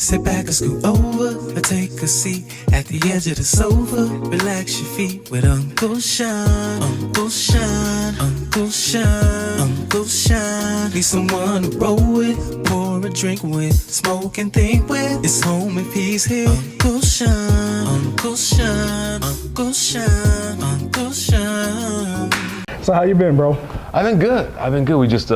Sit back or scoot over or take a seat at the edge of the sofa. Relax your feet with Uncle Shaun. Uncle Shaun, Uncle Shaun, Uncle Shaun. Need someone to roll with, pour a drink with, smoke and think with. It's home if he's here. Uncle Shaun, Uncle Shaun, Uncle Shaun, Uncle Shaun. So how you been, bro? I've been good. We just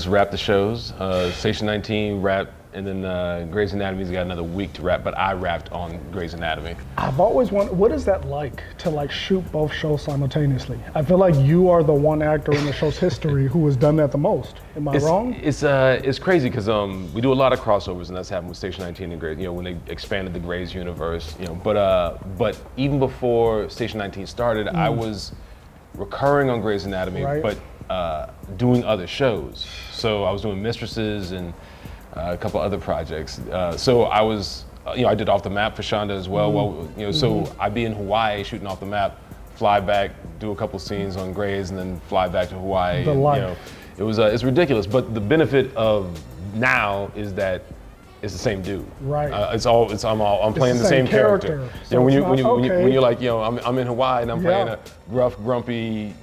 wrapped the shows. Station 19 wrapped, and then Grey's Anatomy's got another week to wrap. But I wrapped on Grey's Anatomy. I've always wondered, what is that like to shoot both shows simultaneously? I feel like you are the one actor in the show's history who has done that the most. Am I wrong? It's crazy because we do a lot of crossovers, and that's happened with Station 19 and Grey's. You know, when they expanded the Grey's universe. You know, but even before Station 19 started, I was recurring on Grey's Anatomy, right, but doing other shows. So I was doing Mistresses and a couple other projects. So I was, I did Off the Map for Shonda as well. So I'd be in Hawaii shooting Off the Map, fly back, do a couple scenes on Grey's, and then fly back to Hawaii. The life. It's ridiculous. But the benefit of now is that it's the same dude. Right. I'm playing the same character. So when you're like, I'm in Hawaii and I'm playing a rough, grumpy,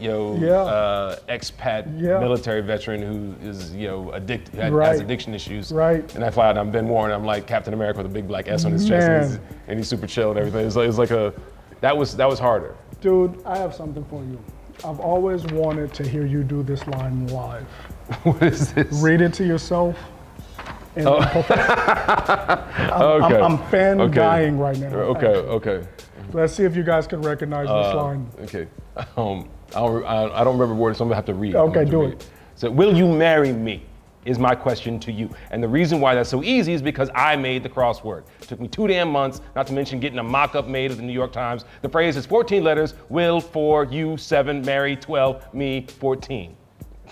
expat military veteran who is, addicted, has addiction issues. Right. And I fly out and I'm Ben Warren. I'm like Captain America with a big black S on his chest, and he's super chill and everything. It's like that was harder. Dude, I have something for you. I've always wanted to hear you do this line live. What is this? Read it to yourself. And I'm fan-dying right now. Okay. Let's see if you guys can recognize this line. Okay. I don't remember words, so I'm gonna have to read. Okay, do it. So, will you marry me? Is my question to you. And the reason why that's so easy is because I made the crossword. It took me 2 damn months, not to mention getting a mock-up made of the New York Times. The phrase is 14 letters, will, 4, you, 7, marry, 12, me, 14.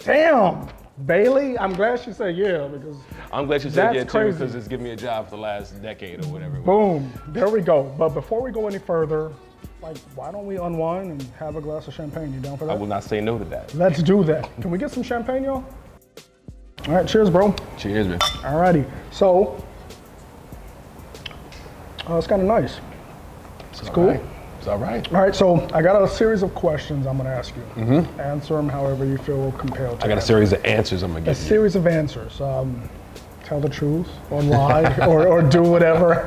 Damn! Bailey, I'm glad she said yeah, because I'm glad she said yeah crazy. too, because it's given me a job for the last decade or whatever. Boom, there we go. But before we go any further, why don't we unwind and have a glass of champagne? You down for that? I will not say no to that. Let's do that. Can we get some champagne, y'all? All right, cheers, bro. Cheers, man. Alrighty, so, it's kind of nice. It's cool. Right. It's all right. All right, so I got a series of questions I'm going to ask you. Answer them however you feel compelled to. I got a series of answers I'm going to give you. A series of answers. Tell the truth or lie or do whatever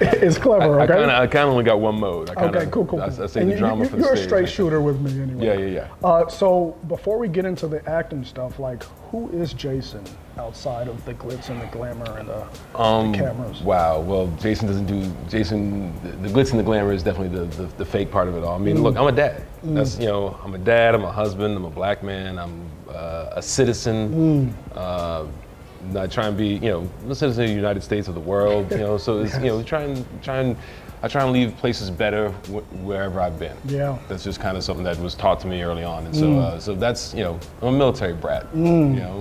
is clever, okay? I kind of only got one mode. Cool. I say the drama for the You're stage. a straight shooter with me anyway. Yeah. So before we get into the acting stuff, who is Jason outside of the glitz and the glamour and the cameras? Wow. Well, Jason, the glitz and the glamour is definitely the fake part of it all. I mean, look, I'm a dad. That's I'm a dad. I'm a husband. I'm a black man. I'm a citizen. I try and be, a citizen of the United States of the world. So it's, I try and leave places better wherever I've been. Yeah. That's just kind of something that was taught to me early on, and so that's, I'm a military brat.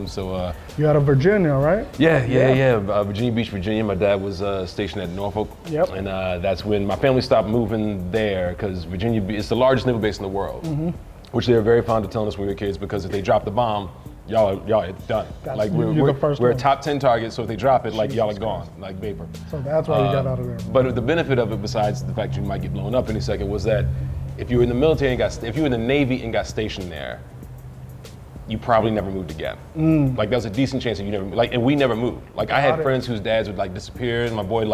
So. You out of Virginia, right? Yeah. Virginia Beach, Virginia. My dad was stationed at Norfolk. Yep. And that's when my family stopped moving there because Virginia is the largest naval base in the world, which they're very fond of telling us when we were kids because if they drop the bomb, y'all it's done. We're a top 10 target, so if they drop it, y'all are gone, like vapor. So that's why you got out of there. But the benefit of it, besides the fact you might get blown up any second, was that if you were in the military and if you were in the Navy and got stationed there, you probably never moved again. There's a decent chance that you never, and we never moved. I had friends whose dads would disappear, and my boy,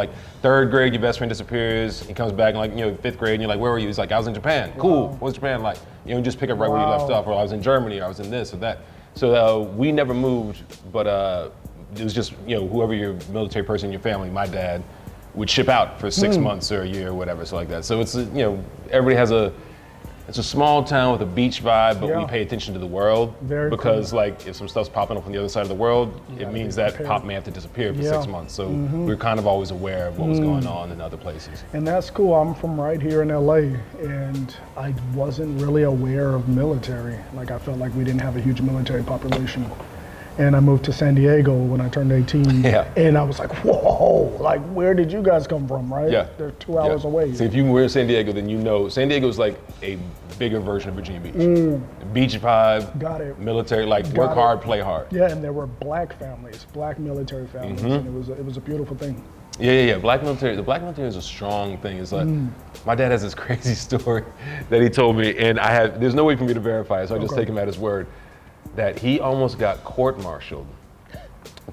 3rd grade, your best friend disappears, he comes back, 5th grade, and you're like, where were you? He's like, I was in Japan. Cool, what's Japan like? Just pick up right where you left off, or I was in Germany, or I was in this or that. So we never moved, but it was just, whoever your military person in your family, my dad, would ship out for 6 months or a year or whatever, so like that. So it's, everybody has it's a small town with a beach vibe, but we pay attention to the world. Because if some stuff's popping up on the other side of the world, it means that pop may have to disappear for 6 months. So we're kind of always aware of what was going on in other places. And that's cool. I'm from right here in LA, and I wasn't really aware of military. I felt like we didn't have a huge military population. and I moved to San Diego when I turned 18. Yeah. And I was like, whoa, like where did you guys come from, right? Yeah. They're 2 hours away. So if you were in San Diego, then you know San Diego is like a bigger version of Virginia Beach. Beach vibe. Got it. Military, like Got work it. hard, play hard. Yeah, and there were black families, black military families, and it was a beautiful thing. Yeah. Black military. The black military is a strong thing. It's like my dad has this crazy story that he told me, and there's no way for me to verify it, so I just take him at his word. That he almost got court-martialed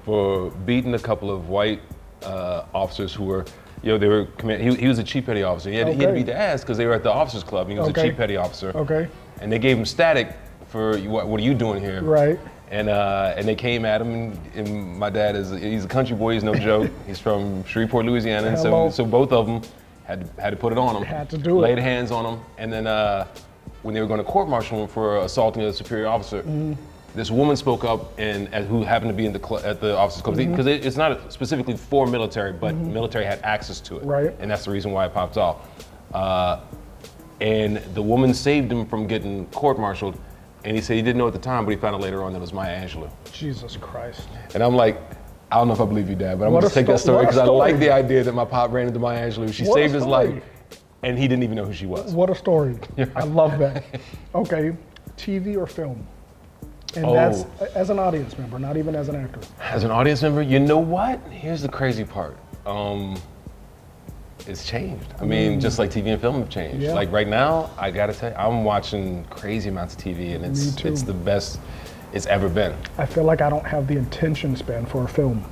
for beating a couple of white officers who were, they were he was a chief petty officer. He had to beat their ass because they were at the officers club. And he was a chief petty officer. Okay. And they gave him static for what are you doing here? Right. And they came at him, and my dad he's a country boy. He's no joke. He's from Shreveport, Louisiana, and so both of them had to put it on him. Had to do it. Laid hands on him, and then when they were going to court-martial him for assaulting a superior officer, this woman spoke up and who happened to be at the officers club because it's not specifically for military, but military had access to it, right? And that's the reason why it popped off. And the woman saved him from getting court-martialed. And he said he didn't know at the time, but he found out later on that it was Maya Angelou. Jesus Christ. And I'm like, I don't know if I believe you, Dad, but I'm going to take that story because I like the idea that my pop ran into Maya Angelou. She saved his life, and he didn't even know who she was. What a story. I love that. Okay, TV or film? And that's as an audience member, not even as an actor. As an audience member, you know what? Here's the crazy part. It's changed. I mean, just like TV and film have changed. Yeah. Like right now, I gotta tell you, I'm watching crazy amounts of TV, and it's the best it's ever been. I feel like I don't have the attention span for a film.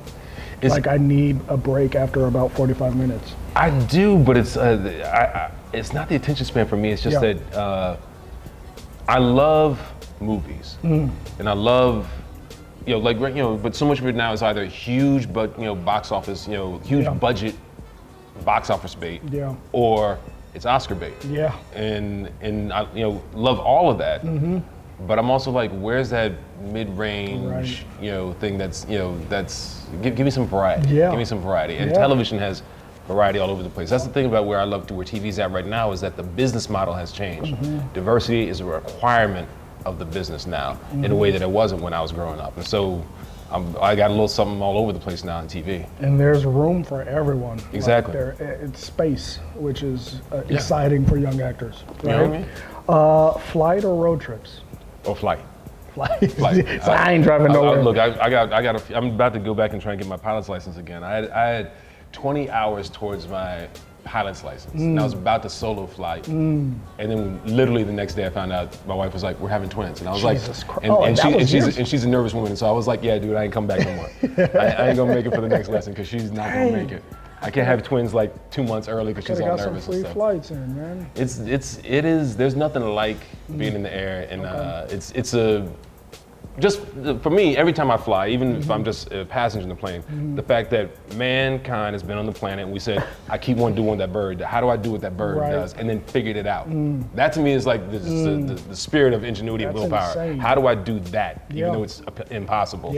Like I need a break after about 45 minutes. I do, but it's not the attention span for me. It's just that I love movies, and I love but so much of it now is either huge, but box office, huge budget. Box office bait, or it's Oscar bait, and I love all of that, but I'm also like, where's that mid-range, thing that's give me some variety, give me some variety, and television has variety all over the place. That's the thing about where TV's at right now is that the business model has changed. Diversity is a requirement of the business now in a way that it wasn't when I was growing up, and so. I got a little something all over the place now on TV. And there's room for everyone. Exactly. Like it's space, which is exciting for young actors. Right? You know what I mean? Flight or road trips? Or flight. Flight. So I ain't driving nowhere. Look, I'm about to go back and try and get my pilot's license again. I had 20 hours towards my pilot's license. And I was about to solo flight. And then literally the next day I found out my wife was like, we're having twins. And I was Jesus like, Christ. and she's a nervous woman. So I was like, yeah, dude, I ain't come back no more. I ain't gonna make it for the next lesson because she's not gonna make it. I can't have twins like 2 months early because she's all nervous some free and stuff. flights in, man. It is, there's nothing like being in the air, and it's just for me, every time I fly, even if I'm just a passenger in the plane, the fact that mankind has been on the planet and we said, I keep wanting to do what that bird, how do I do what that bird does? And then figured it out. That to me is like the spirit of ingenuity and willpower. Insane. How do I do that, even though it's impossible?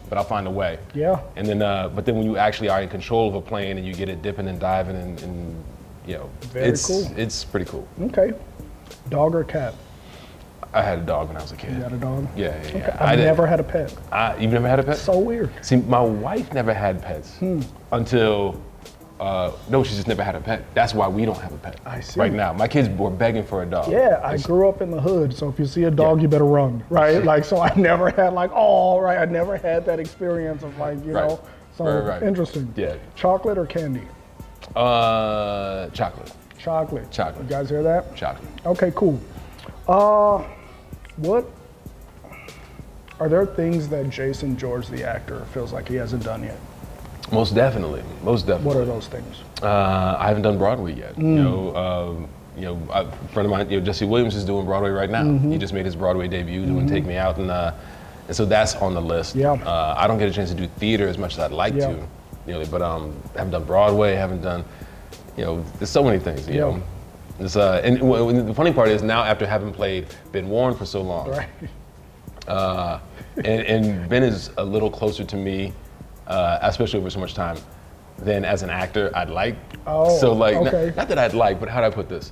But I'll find a way. And then, but then when you actually are in control of a plane and you get it dipping and diving and it's pretty cool. Okay. Dog or cat? I had a dog when I was a kid. You had a dog? Yeah. Okay. I've never had a pet. You've never had a pet? So weird. See, my wife never had pets until, no, she just never had a pet. That's why we don't have a pet. I see. Right now. My kids were begging for a dog. Yeah, I grew up in the hood, so if you see a dog, you better run, right? Like, so I never had I never had that experience of know, so interesting. Yeah. Chocolate or candy? Chocolate. Chocolate. Chocolate. You guys hear that? Chocolate. Okay, cool. What are there things that Jason George, the actor, feels like he hasn't done yet? Most definitely. What are those things? I haven't done Broadway yet. A friend of mine, Jesse Williams is doing Broadway right now. He just made his Broadway debut doing Take Me Out, and so that's on the list. I don't get a chance to do theater as much as I'd like to, but I haven't done Broadway, haven't done, there's so many things, know. It's, and the funny part is now after having played Ben Warren for so long, and Ben is a little closer to me, especially over so much time, than as an actor I'd like. So not that I'd like, but how do I put this?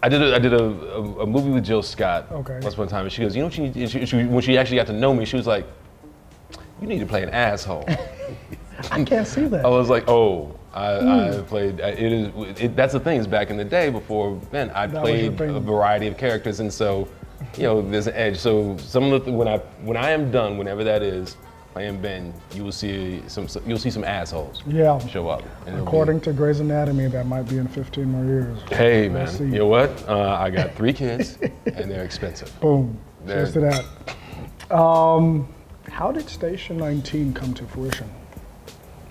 I did a movie with Jill Scott once upon a time, and she goes, when she actually got to know me, she was like, you need to play an asshole. I can't see that. I was like, oh, I played, that's the thing, is back in the day before Ben, I That was your played thing. a variety of characters, and so, you know, there's an edge. So some of the, when I am done, whenever that is, playing Ben, you will see some assholes Yeah. show up. And it'll be- According to Grey's Anatomy, that might be in 15 more years. Hey We'll man, see. you know what? I got 3 kids, and they're expensive. Boom. There. Cheers to that. How did Station 19 come to fruition?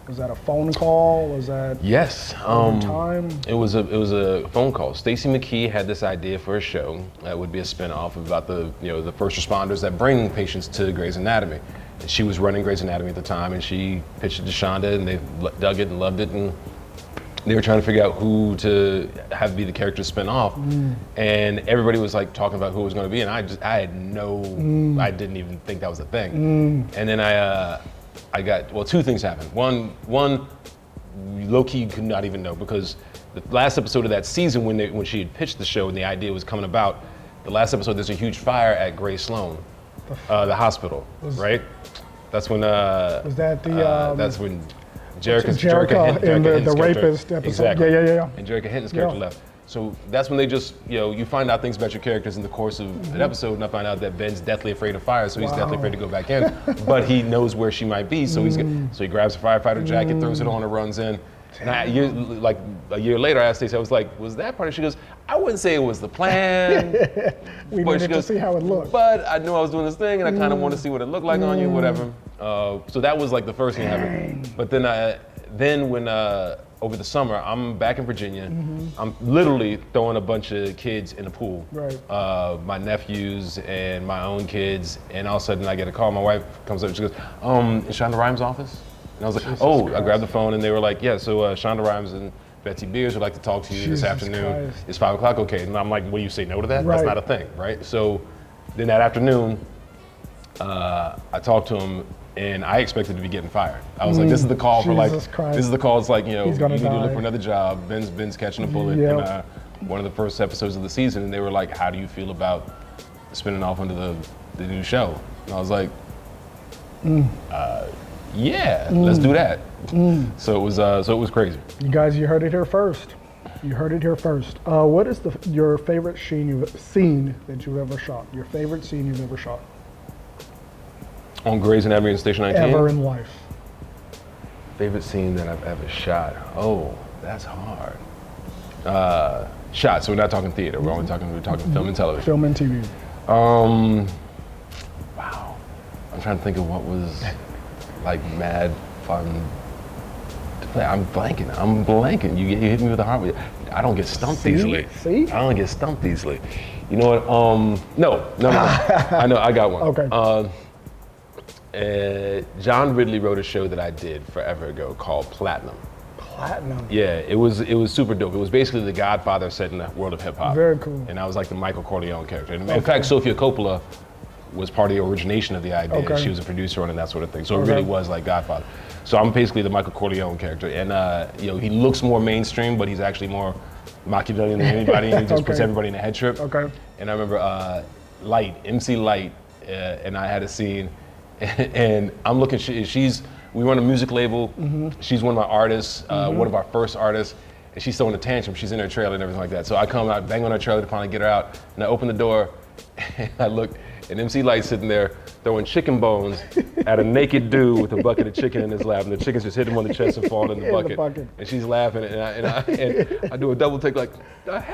Was that a phone call? Was that Yes. time? It was a phone call. Stacey McKee had this idea for a show that would be a spinoff about the first responders that bring patients to Grey's Anatomy. And she was running Grey's Anatomy at the time, and she pitched it to Shonda, and they dug it and loved it, and they were trying to figure out who to have be the character to spin off. And everybody was like talking about who it was going to be, and I didn't even think that was a thing. And then I got, well, 2 things happened. One, low-key could not even know, because the last episode of that season, when she had pitched the show and the idea was coming about, the last episode, there's a huge fire at Gray Sloan, the hospital, right? That's when Was that the that's when Jerica in the rapist episode? Exactly. Yeah. And Jerica Hinton's character left. So that's when they just, you find out things about your characters in the course of an episode, and I find out that Ben's deathly afraid of fire, so he's deathly afraid to go back in. But he knows where she might be, so so he grabs a firefighter jacket, throws it on, and runs in. And a year later, I asked Stacey, I was like, was that part of it? She goes, I wouldn't say it was the plan. We But needed she goes, to see how it looked. But I knew I was doing this thing, and I kind of wanted to see what it looked like on you, whatever. So that was like the first thing that happened. But then when over the summer, I'm back in Virginia. I'm literally throwing a bunch of kids in the pool. Right. My nephews and my own kids, and all of a sudden I get a call. My wife comes up and she goes, is Shonda Rhimes' office? And I was like, I grabbed the phone, and they were like, yeah, so Shonda Rhimes and Betsy Beers would like to talk to you this afternoon. Christ. It's 5 o'clock, okay. And I'm like, will you say no to that? Right. That's not a thing, right? So then that afternoon, I talked to him, and I expected to be getting fired. I was like, this is the call for like, Jesus Christ. this is the call. It's like, you He's gonna need to look die. for another job. Ben's catching a bullet Yep. in one of the first episodes of the season, and they were like, how do you feel about spinning off into the new show? And I was like, yeah, let's do that. So it was crazy. You guys, you heard it here first. You heard it here first. What is your favorite scene that you've ever shot? Your favorite scene you've ever shot? On Grey's Anatomy and Station 19? Ever in life. Favorite scene that I've ever shot? Oh, that's hard. Shot, so we're not talking theater. We're talking film and television. Film and TV. Wow. I'm trying to think of what was like mad fun to play. I'm blanking. You hit me with a hard one. I don't get stumped easily. See? I don't get stumped easily. You know what? No. I know, I got one. Okay. John Ridley wrote a show that I did forever ago called Platinum. Platinum. Yeah, it was super dope. It was basically The Godfather set in the world of hip hop. Very cool. And I was like the Michael Corleone character. And in fact, Sofia Coppola was part of the origination of the idea. Okay. She was a producer on it and that sort of thing. So it really was like Godfather. So I'm basically the Michael Corleone character. And he looks more mainstream, but he's actually more Machiavellian than anybody. And he just puts everybody in a head trip. Okay. And I remember MC Light, and I had a scene, and I'm looking, we run a music label. She's one of my artists, one of our first artists, and she's throwing a tantrum. She's in her trailer and everything like that. So I come out, bang on her trailer to finally get her out, and I open the door, and I look, and MC Light's sitting there throwing chicken bones at a naked dude with a bucket of chicken in his lap, and the chickens just hit him on the chest and fall in the bucket. And she's laughing, and I do a double take like,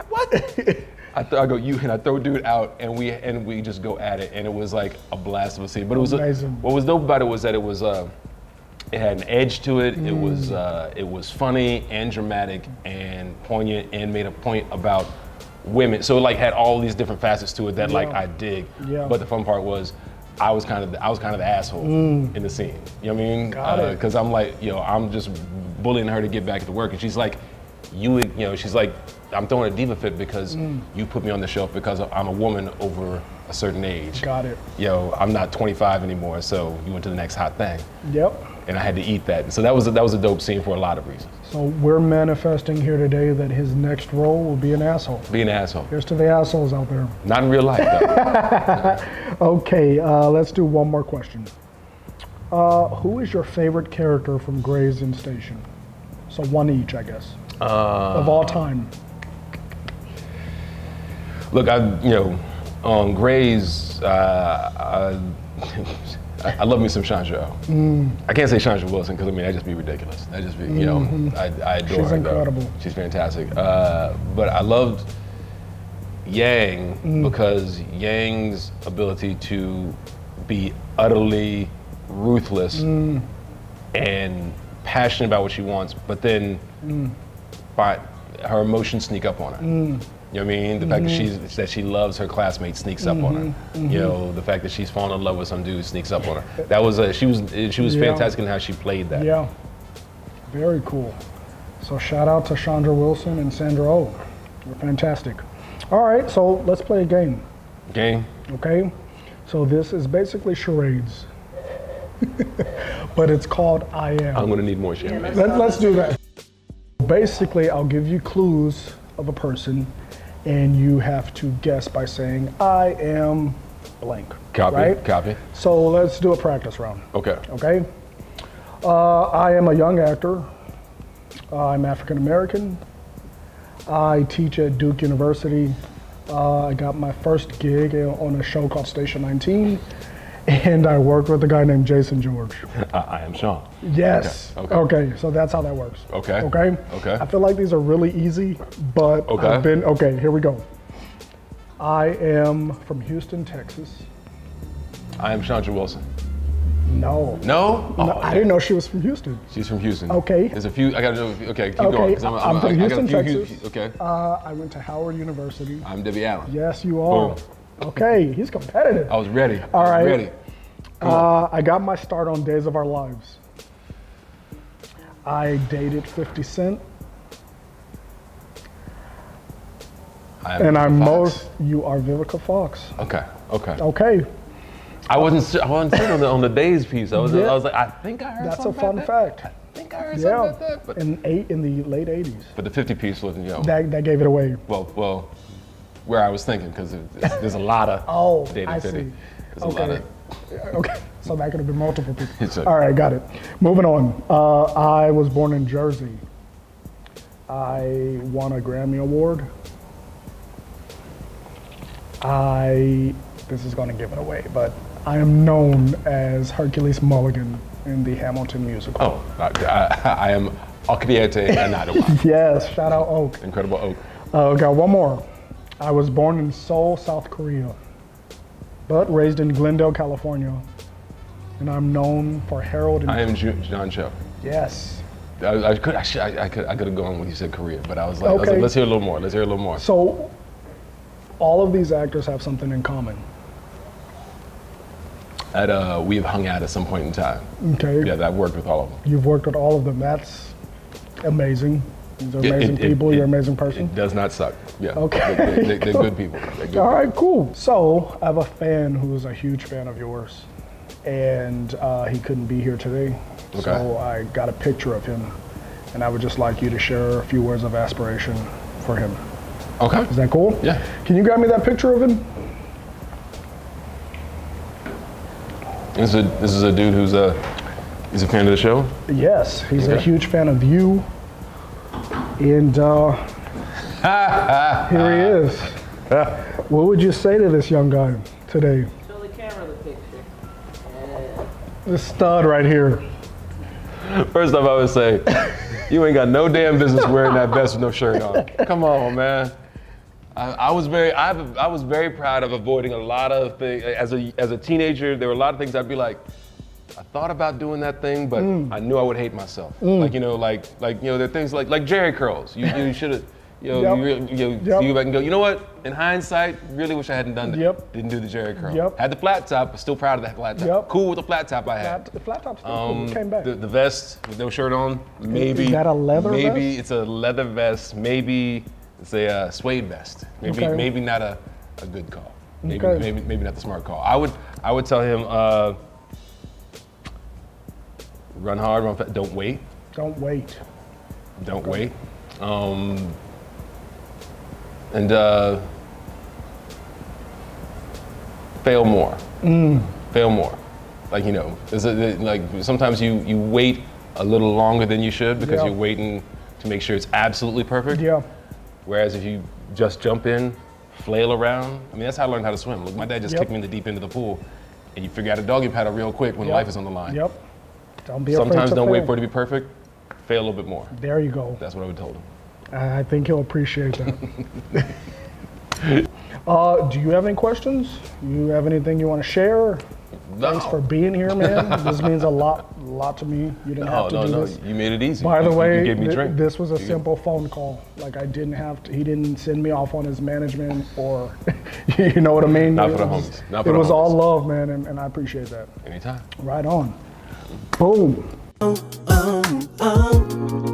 what? I go, you, and I throw dude out, and we just go at it, and it was like a blast of a scene. But it was amazing. What was dope about it was that it was it had an edge to it. It was funny and dramatic and poignant, and made a point about women. So it like had all these different facets to it that like I dig. Yeah. But the fun part was I was kind of the asshole in the scene. You know what I mean? Got it. Because I'm like, I'm just bullying her to get back to work, and she's like, she's like, I'm throwing a diva fit because you put me on the shelf because I'm a woman over a certain age. Got it. I'm not 25 anymore, so you went to the next hot thing. Yep. And I had to eat that. So that was a dope scene for a lot of reasons. So we're manifesting here today that his next role will be an asshole. Be an asshole. Here's to the assholes out there. Not in real life, though. Okay, let's do one more question. Who is your favorite character from Grey's in Station? So one each, I guess. Of all time. Look, on Grey's, I love me some Chandra. I can't say Chandra Wilson because that'd just be ridiculous. That'd just be, I adore her. She's incredible. Though. She's fantastic. But I loved Yang because Yang's ability to be utterly ruthless and passionate about what she wants, but then her emotions sneak up on her. You know what I mean? The fact that she loves her classmates sneaks up on her. You know, the fact that she's fallen in love with some dude sneaks up on her. That was she was fantastic in how she played that. Yeah, very cool. So shout out to Chandra Wilson and Sandra Oh. You're fantastic. All right, so let's play a game. Game? Okay, so this is basically charades, but it's called I Am. I'm gonna need more champagne. Let's do that. Basically, I'll give you clues of a person, and you have to guess by saying, I am blank. Copy, right? copy. So let's do a practice round. Okay. Okay? I am a young actor. I'm African American. I teach at Duke University. I got my first gig on a show called Station 19, and I worked with a guy named Jason George. I am Shaun. Yes. Okay, so that's how that works. Okay. Okay? Okay. I feel like these are really easy, but okay, here we go. I am from Houston, Texas. I am Chandra Wilson. No. No? Oh, No, I didn't know she was from Houston. She's from Houston. Okay. There's a few, I gotta know, okay, keep Okay, going. 'Cause I'm from Houston, Texas. Okay. I went to Howard University. I'm Debbie Allen. Yes, you are. Boom. Okay, he's competitive. I was ready. All right. Ready. I got my start on Days of Our Lives. I dated 50 Cent. And you are Vivica Fox. Okay, okay. Okay, I wasn't certain on the days piece. I was like, I think I heard that's a something fun about that. fact. I think I heard something about that. But, in the late 80s. but the 50 piece wasn't, That gave it away. well, where I was thinking, because there's a lot of Oh, dating I 50. see. There's a lot of, Okay, so that could have been multiple people. It's okay. All right, got it. Moving on. I was born in Jersey. I won a Grammy Award. This is going to give it away, but I am known as Hercules Mulligan in the Hamilton musical. I am Okriete Anadawa. Yes, shout out Oak. Incredible Oak. Got one more. I was born in Seoul, South Korea, but raised in Glendale, California, and I'm known for Harold and... I am John Cho. Yes. I could have gone when you said Korea, but I was like, let's hear a little more. Let's hear a little more. So, all of these actors have something in common. We've hung out at some point in time. Okay. Yeah, I've worked with all of them. You've worked with all of them. That's amazing. These are amazing people. You're an amazing person. It does not suck. Yeah. Okay. They're good people. They're good All right, cool. So I have a fan who is a huge fan of yours, and he couldn't be here today. Okay. So I got a picture of him, and I would just like you to share a few words of aspiration for him. Okay. Is that cool? Yeah. Can you grab me that picture of him? This is a dude who's he's a fan of the show? Yes, he's a Okay. huge fan of you. And here he is. What would you say to this young guy today? Show the camera the picture. This stud right here. First off, I would say, you ain't got no damn business wearing that vest with no shirt on. Come on, man. I was very proud of avoiding a lot of things. As a teenager, there were a lot of things I'd be like, I thought about doing that thing, but I knew I would hate myself. Like there are things like Jerry curls. You should have, you go back and go, you know what? In hindsight, really wish I hadn't done that. Yep. Didn't do the Jerry curl. Yep. Had the flat top, but still proud of that flat top. Yep. Cool with the flat top I had. The flat top's still cool. It came back. The vest with no shirt on, maybe. Is that a leather Maybe vest? it's a leather vest. Maybe it's a suede vest. Maybe Okay. maybe not a good call. Maybe Okay. maybe not the smart call. I would tell him run hard, run fast. Don't wait. Don't wait. Don't wait. And fail more. Fail more. Like, like sometimes you wait a little longer than you should because Yeah. you're waiting to make sure it's absolutely perfect. Yeah. Whereas if you just jump in, flail around, I mean, that's how I learned how to swim. Look, my dad just Yep. kicked me in the deep end of the pool, and you figure out a doggy paddle real quick when Yep. life is on the line. Yep. Don't be afraid Sometimes to don't fail. wait for it to be perfect, fail a little bit more. There you go. That's what I would told him. I think he'll appreciate that. Do you have any questions? You have anything you want to share? No. Thanks for being here, man. This means a lot to me. You didn't have to do this. You made it easy. By the You way, gave me a drink. this was a simple phone call. Like I didn't have to. He didn't send me off on his management or, you know what I mean. Not for It the was- homies. Not for It the was all homies. love, man, and I appreciate that. Anytime. Right on. Boom. oh, oh.